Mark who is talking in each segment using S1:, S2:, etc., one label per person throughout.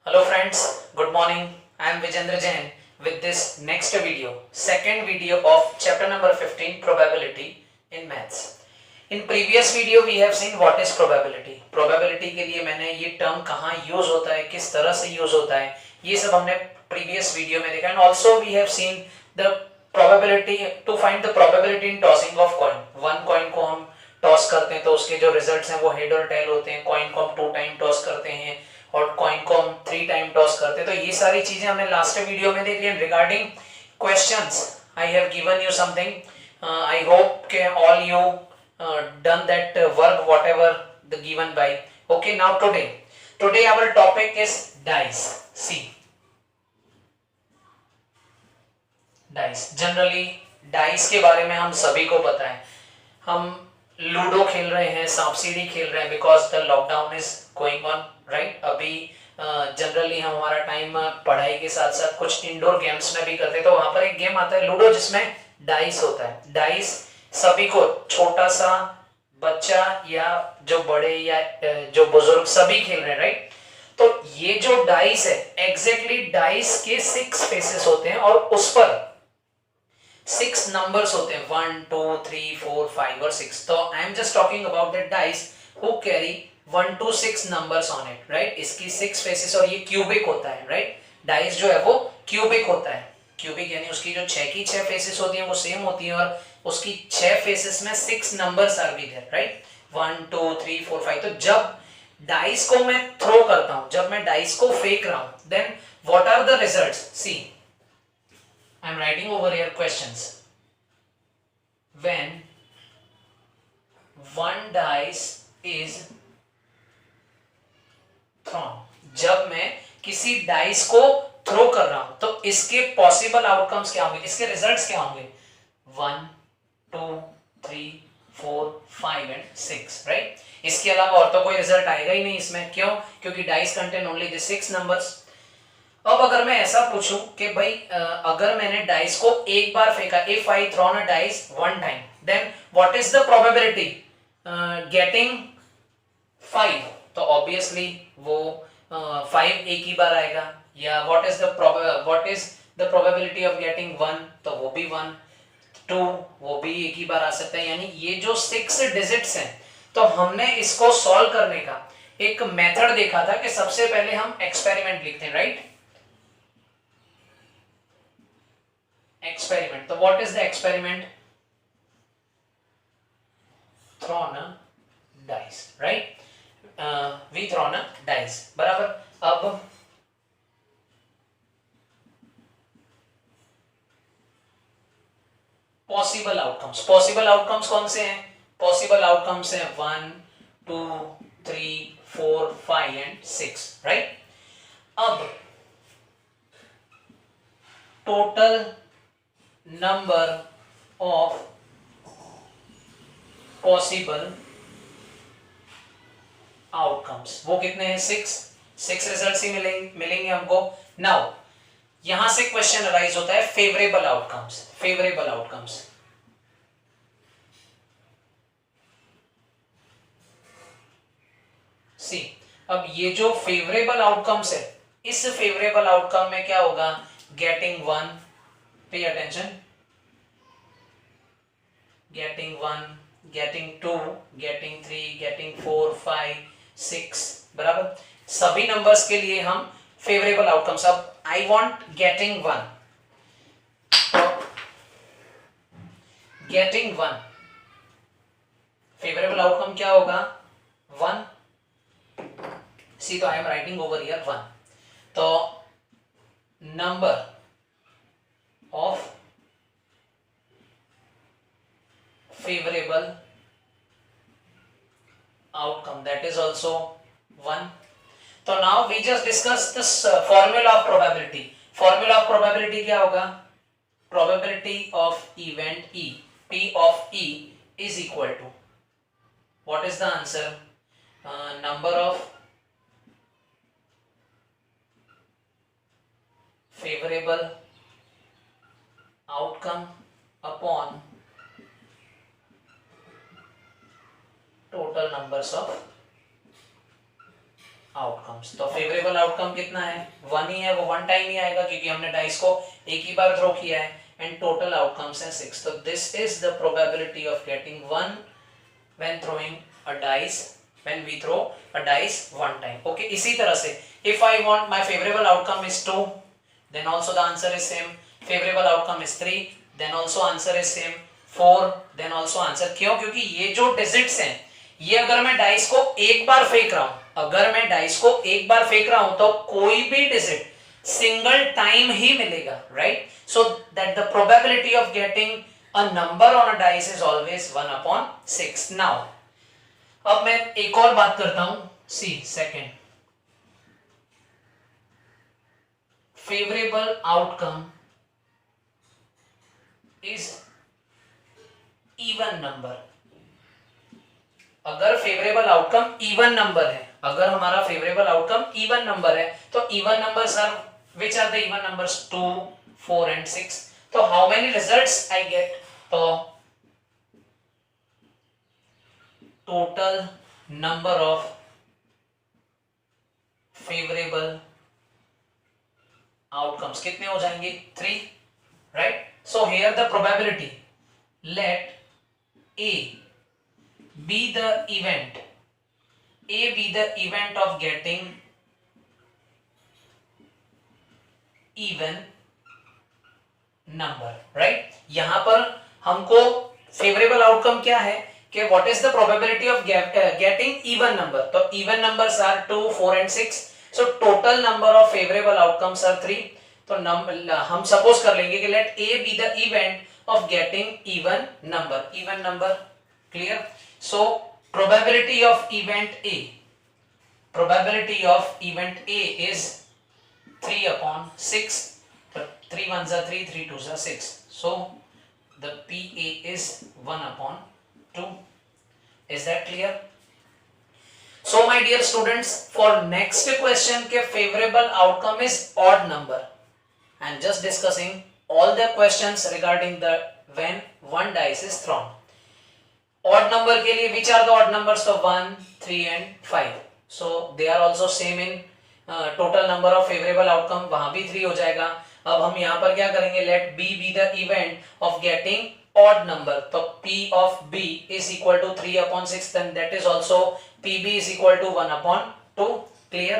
S1: Hello friends, good morning. I am Vijendra Jain with this next video, second video of chapter number 15 probability in maths. In previous video we have seen what is probability. Probability के लिए मैंने ये term कहाँ use होता है, किस तरह से use होता है, ये सब हमने previous video में देखा and also we have seen the probability to find the probability in tossing of coin. One coin को हम toss करते हैं तो उसके जो results हैं वो head और tail होते हैं. Coin को हम 2 time toss करते हैं और कॉइन को हम 3 टाइम टॉस करते हैं. तो ये सारी चीजें हमने लास्ट वीडियो में देखी. Regarding questions I have given you something. I hope के all you done that work whatever the given by. Okay, now today our topic is dice. See dice, generally dice के बारे में हम सभी को पता है. हम लूडो खेल रहे हैं, सांप सीढ़ी खेल रहे हैं because the lockdown is going on, right. अभी जनरली हम हमारा टाइम पढ़ाई के साथ साथ कुछ इंडोर गेम्स में भी करते हैं. तो वहां पर एक गेम आता है लूडो जिसमें डाइस होता है. डाइस सभी को, छोटा सा बच्चा या जो बड़े या जो बुजुर्ग, सभी खेल रहे हैं, राइट. तो ये जो डाइस है, एग्जैक्टली डाइस के 6 फेसेस होते हैं और उस पर 6 नंबर्स होते हैं, 1 2 3 4 5 और 6. तो I am just talking about the dice who carry 1 to 6 numbers on it, right. इसकी 6 फेसेस और ये क्यूबिक होता है, राइट. डाइस जो है वो क्यूबिक होता है. क्यूबिक यानी उसकी जो 6 की 6 फेसेस होती हैं वो सेम होती हैं और उसकी 6 फेसेस में 6 numbers are be there, right. 1 2 3 4 5. तो जब डाइस को मैं थ्रो करता हूं, जब मैं डाइस को फेंक रहा हूं, then what are the results. See, I am writing over here questions. When one dice is thrown, जब मैं किसी डाइस को थ्रो कर रहा हूं तो इसके पॉसिबल आउटकम्स क्या होंगे, इसके रिजल्ट्स क्या होंगे. 1 2 3 4 5 एंड 6, राइट. इसके अलावा और तो कोई रिजल्ट आएगा ही नहीं इसमें. क्यों? क्योंकि dice contain only the 6 numbers. अब अगर मैं ऐसा पूछूं कि भाई अगर मैंने डाइस को एक बार फेंका, if I thrown a dice one time, then what is the probability getting 5. तो ऑब्वियसली वो 5 एक ही बार आएगा. या what is the probability of getting 1, तो वो भी 1. 2 वो भी एक ही बार आ सकता है. यानी ये जो 6 डिजिट्स हैं, तो हमने इसको सॉल्व करने का एक मेथड देखा था कि सबसे पहले हम एक्सपेरिमेंट लिखते हैं, राइट. एक्सपेरिमेंट. तो what is the experiment? Thrown a dice, right. We thrown a dice, बराबर. अब पॉसिबल आउटकम्स कौन से हैं? पॉसिबल आउटकम्स हैं 1 2 3 4 5 एंड 6, राइट. अब total number of possible outcomes वो कितने हैं? 6 रिजल्ट्स ही मिलेंगे हमको. नाउ यहां से क्वेश्चन अराइज होता है फेवरेबल आउटकम्स. सी, अब ये जो फेवरेबल आउटकम्स है, इस फेवरेबल आउटकम में क्या होगा? Getting 1, pay attention, getting 1, getting 2, getting 3, getting 4 5 6, बराबर. सभी नंबर्स के लिए हम फेवरेबल आउटकम्स. अब आई वांट गेटिंग 1, तो गेटिंग 1 फेवरेबल आउटकम क्या होगा? 1. सी, तो I am writing over here 1. तो number of favorable outcome, that is also 1. So now we just discussed this formula of probability. Formula of probability क्या होगा? Probability of event E, P of E is equal to, what is the answer? Number of favorable outcome upon total numbers of outcomes. तो favourable outcome कितना है, 1 ही है, वो 1 time ही आएगा क्योंकि हमने डाइस को एक ही बार थ्रो किया है, एंड टोटल आउटकम्स है 6। तो this is the probability of getting 1 when throwing a dice, when we throw a dice 1 time. Okay, इसी तरह से if I want my favorable outcome is 2, then also the answer is same. Favorable outcome is 3, then also answer is same. 4, then also answer. क्यों? क्योंकि ये जो digits हैं, ये अगर मैं डाइस को एक बार फेंक रहा हूं, अगर मैं डाइस को एक बार फेंक रहा हूं तो कोई भी डिजिट सिंगल टाइम ही मिलेगा, right? So that the probability of getting a number on a dice is always 1/6. now अब मैं एक और बात करता हूं, see second, favourable outcome is even number. अगर फेवरेबल आउटकम इवन नंबर है, अगर हमारा फेवरेबल आउटकम इवन नंबर है, तो even numbers are, which are the even numbers? 2, 4 and 6. तो how many results I get? तो total number of favourable outcomes कितने हो जाएंगे? 3, right? So here the probability, let A be the event, A be the event of getting even number, right? यहां पर हमको favourable outcome क्या है कि what is the probability of getting even number? तो even numbers are 2, 4 and 6. So total number of favourable outcomes are 3. तो हम suppose कर लेंगे कि let A be the event of getting even number, clear? So probability of event A, probability of event A is 3/6. 3 1s are 3, 3 2s are 6. So the PA is 1/2. Is that clear? So my dear students, for next question के favorable outcome is odd number. I am just discussing all the questions regarding the when one dice is thrown. Odd number के लिए which are the odd numbers? So 1, 3 and 5. So they are also same in total number of favorable outcome, वहां भी 3 हो जाएगा। अब हम यहां पर क्या करेंगे? Let B be the event of getting odd number. तो P of B is equal to 3/6, then that is also PB is equal to 1/2. clear?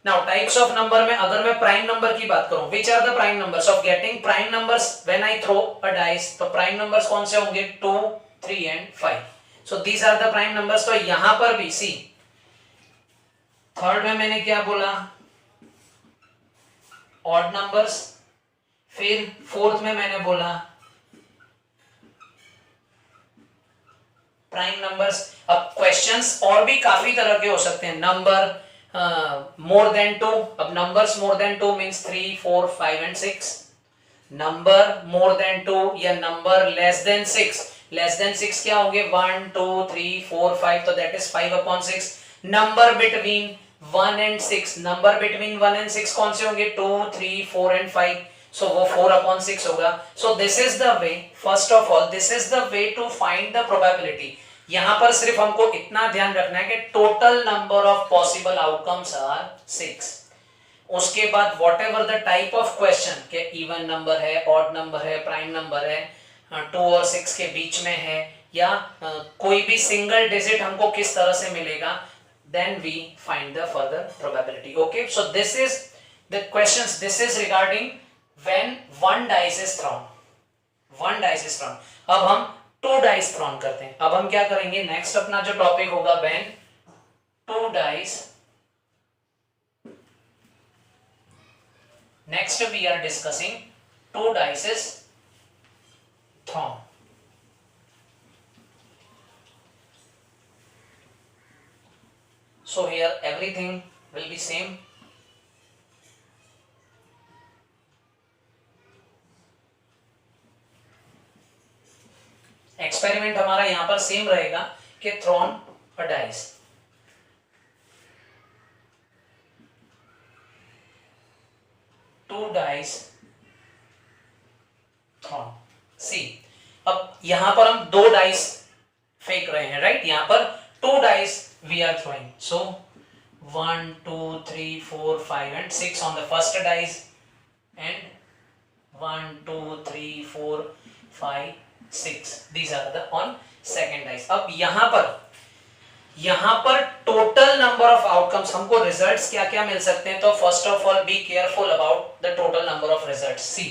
S1: Now types of number में अगर मैं प्राइम नंबर की बात करूं, which are the prime numbers of getting prime numbers when I throw a dice? तो prime numbers कौन से होंगे? 2, 3 and 5. So these are the prime numbers. तो यहां पर भी सी थर्ड में मैंने क्या बोला? Odd numbers. फिर फोर्थ में मैंने बोला प्राइम नंबर्स। अब क्वेश्चंस और भी काफी तरह के हो सकते हैं। नंबर मोर देन 2, अब numbers more than 2 means 3, 4, 5 and 6। Number more than 2 या number less than 6, less than 6 क्या होंगे? 1, 2, 3, 4, 5, तो that is 5/6। Number between 1 and 6, number between 1 and 6 कौन से होंगे? 2, 3, 4 and 5, सो वो 4/6 होगा। So this is the way, first of all this is the way to find the probability. यहां पर सिर्फ हमको इतना ध्यान रखना है कि total number of possible outcomes are 6। उसके बाद whatever the type of question के इवन नंबर है, ऑड नंबर है, प्राइम नंबर है, 2 और 6 के बीच में है, या कोई भी सिंगल डिजिट हमको किस तरह से मिलेगा, then we find the further probability. Okay, so this is the questions, this is regarding when one dice is thrown, one dice is thrown. अब हम 2 dice thrown करते हैं। अब हम क्या करेंगे? नेक्स्ट अपना जो टॉपिक होगा when 2 dice, next we are discussing 2 dice is thrown. So here everything will be same. Experiment हमारा यहां पर सेम रहेगा कि thrown a dice. Two dice thrown. See अब यहां पर हम 2 डाइस फेंक रहे हैं, राइट? यहां पर 2 dice we are throwing, so 1 2 3 4 5 and 6 on the first dice and 1 2 3 4 5 6 these are the on second dice. अब यहां पर टोटल नंबर ऑफ आउटकम्स हमको रिजल्ट्स क्या क्या मिल सकते हैं. तो first of all be careful about the total number of results. See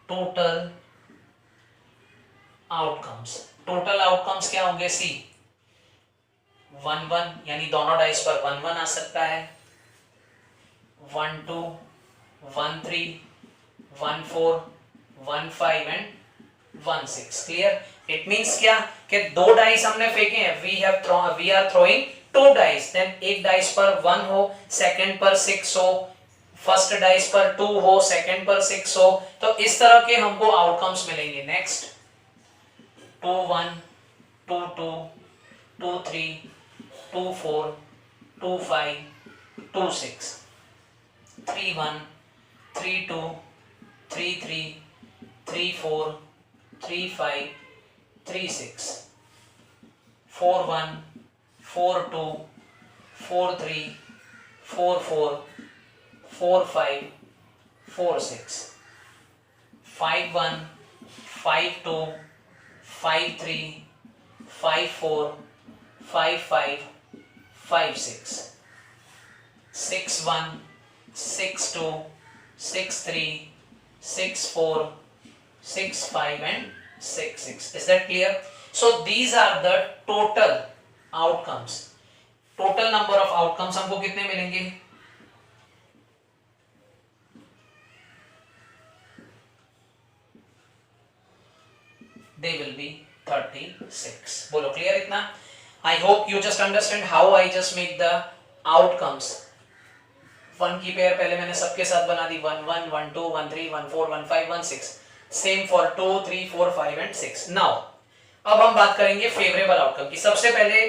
S1: total outcomes क्या होंगे. सी 1 1 यानी दोनों डाइस पर 1 1 आ सकता है. 1 2 1 3 1 4 1 5 एंड 1 6. क्लियर. इट मींस क्या कि दो डाइस हमने फेंके हैं. We are throwing two dice. Then एक डाइस पर 1 हो, सेकंड पर 6 हो, फर्स्ट डाइस पर 2 हो, सेकंड पर 6 हो. तो इस तरह के हमको आउटकम्स मिलेंगे. Next 2 1 2 2 2 3 2 4 2 5 2 6 3 1 3 2 3 3 3 4 3 5 3 6 4 1 4 2 4 3 4 4 4 5 4 6 5 1 5 2 5 3 5 4 5 5 5 6 6 1 6 2 6 3 6 4 6 5 and 6 6. Is that clear? So these are the total outcomes. Total number of outcomes हमको कितने मिलेंगे. They will be 36. बोलो clear इतना. I hope you just understand how I just make the outcomes. 1 की pair पहले मैंने सबके साथ बना दी. 1 1 1 2 1 3 1 4 1 5 1 6. Same for 2 3 4 5 and 6. नाउ अब हम बात करेंगे फेवरेबल आउटकम की. सबसे पहले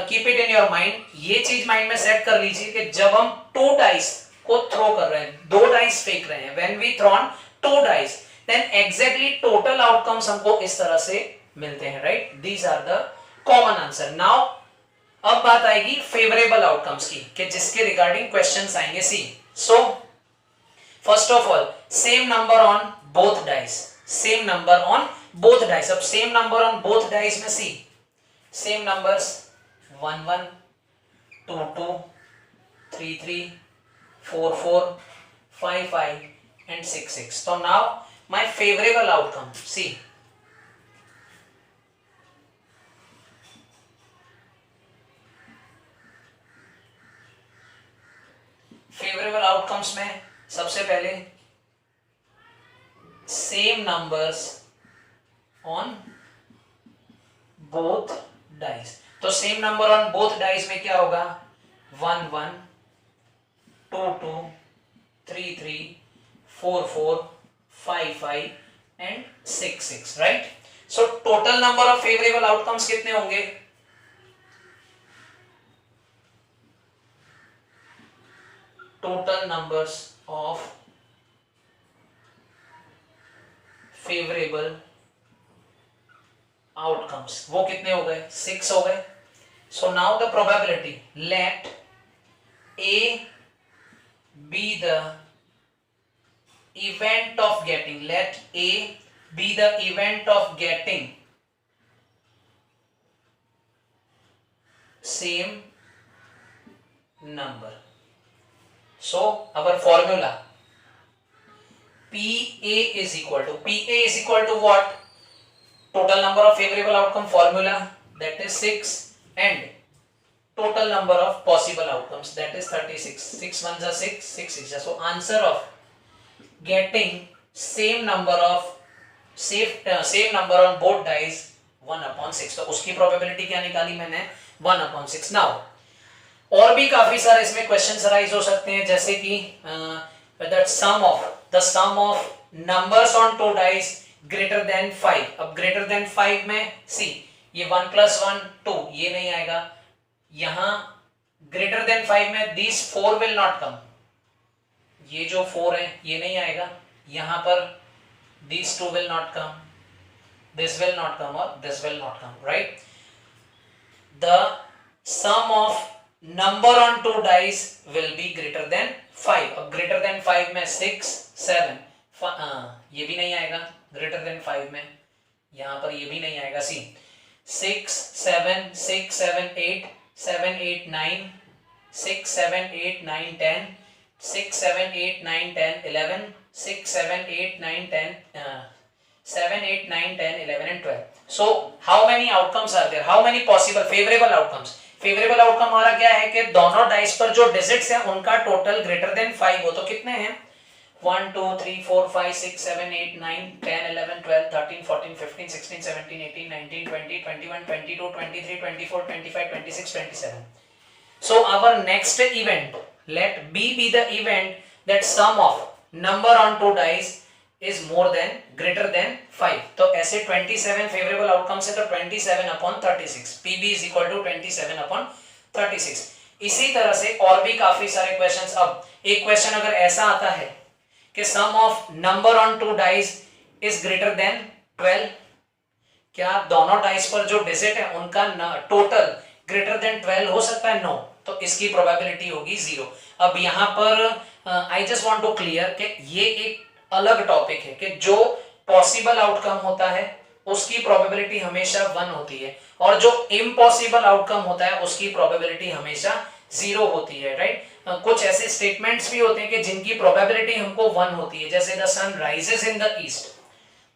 S1: keep it in your mind. ये चीज माइंड में सेट कर लीजिए कि जब हम 2 डाइस को थ्रो कर रहे हैं, 2 डाइस फेंक रहे हैं, when we thrown 2 dice, then exactly total outcomes हमको इस तरह से मिलते हैं. Right. These are the common answer. Now अब बात आएगी फेवरेबल आउटकम्स की कि जिसके रिगार्डिंग क्वेश्चंस आएंगे. See so first of all same number on both dice. Same number on both dice. अब same number on both dice में see same numbers 1 1 2 2 3 3 4 4 5 5 and 6 6. So now my favorable outcome. See favorable outcomes में सबसे पहले same numbers on both dice. तो same number on both dice में क्या होगा. 1 1 2 2 3 3 4 4 5 5 and 6 6. right. so total number of favorable outcomes कितने होंगे. total numbers of favourable outcomes वो कितने हो गए. 6 हो गए. So now the probability. Let A be the event of getting. Let A be the event of getting same number. So our formula PA is equal to what? Total number of favorable outcome formula, that is 6, and total number of possible outcomes, that is 36. 6 ones are 6, 6 is. So answer of getting same number on both dice 1/6. तो उसकी probability क्या निकाली मैंने. 1/6. Now और भी काफी सारे इसमें क्वेश्चंस अराइज हो सकते हैं, जैसे कि the sum of numbers on 2 dice greater than 5. अब greater than 5 में see ये 1 + 1 2 ये नहीं आएगा. यहां greater than 5 में these 4 will not come. ये जो 4 है ये नहीं आएगा. यहां पर these 2 will not come, this will not come, or this will not come. right. The sum of number on two dice will be greater than 5. अब greater than 5 में 6 7 ये भी नहीं आएगा greater than 5 में, यहां पर ये भी नहीं आएगा. सी 6 7 6 7 8 7 8 9 6 7 8 9 10 6 7 8 9 10 11 6 7 8 9 10 7 8 9 10 11 and 12. So how many outcomes are there? How many possible favorable outcomes? Favourable outcome हमारा क्या है कि दोनों डाइस पर जो डिजिट्स हैं उनका टोटल ग्रेटर देन 5 हो. तो कितने हैं? 1 2 3 4 5 6 7 8 9 10 11 12 13 14 15 16 17 18 19 20 21 22 23 24 25 26 27. So our next event, let B be the event that sum of number on two dice is more than greater than 5. तो ऐसे 27 फेवरेबल आउटकम्स है तो 27 upon 36 PB is equal to 27 upon 36. इसी तरह से और भी काफी सारे क्वेश्चंस. अब एक क्वेश्चन अगर ऐसा आता है कि sum of number on two dice is greater than 12, क्या दोनों डाइस पर जो डिजिट है उनका टोटल ग्रेटर देन 12 हो सकता है? नो. तो इसकी प्रोबेबिलिटी होगी 0. अब यहां पर I just want to clear कि ये एक अलग टॉपिक है कि जो पॉसिबल आउटकम होता है उसकी प्रोबेबिलिटी हमेशा 1 होती है और जो इम्पॉसिबल आउटकम होता है उसकी प्रोबेबिलिटी हमेशा 0 होती है. राइट. कुछ ऐसे स्टेटमेंट्स भी होते हैं कि जिनकी प्रोबेबिलिटी हमको 1 होती है, जैसे the sun rises in the east.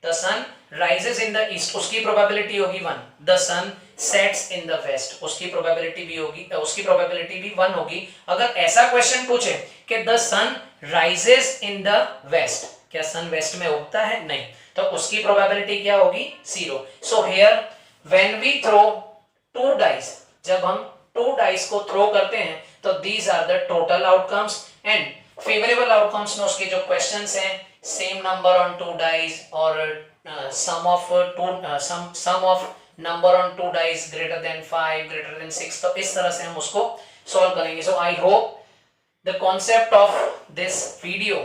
S1: The sun rises in the east, उसकी प्रोबेबिलिटी होगी 1. The sun sets in the west, उसकी प्रोबेबिलिटी भी होगी, उसकी प्रोबेबिलिटी भी 1 होगी. अगर ऐसा क्वेश्चन पूछे कि the sun rises in the west, क्या सन वेस्ट में उगता है? नहीं. तो उसकी प्रोबेबिलिटी क्या होगी? 0. So here when we throw two dice, जब हम टू डाइस को थ्रो करते हैं तो these are the total outcomes and favourable outcomes में उसके जो क्वेश्चंस हैं same number on two dice और sum of number on two dice greater than 5 greater than 6, तो इस तरह से हम उसको सॉल्व करेंगे. So I hope the concept of this video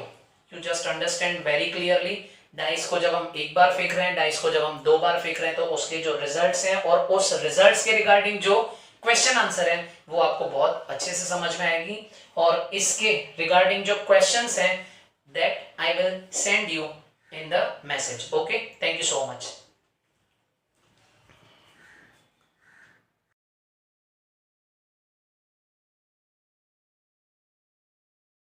S1: you just understand very clearly. Dice को जब हम एक बार फेंक रहे हैं, डाइस को जब हम 2 बार फेंक रहे हैं, तो उसके जो रिजल्ट्स हैं और उस रिजल्ट्स के रिगार्डिंग जो क्वेश्चन आंसर है वो आपको बहुत अच्छे से समझ में आएगी. और इसके रिगार्डिंग जो क्वेश्चंस हैं that I will send you in the message. Okay, thank you so much.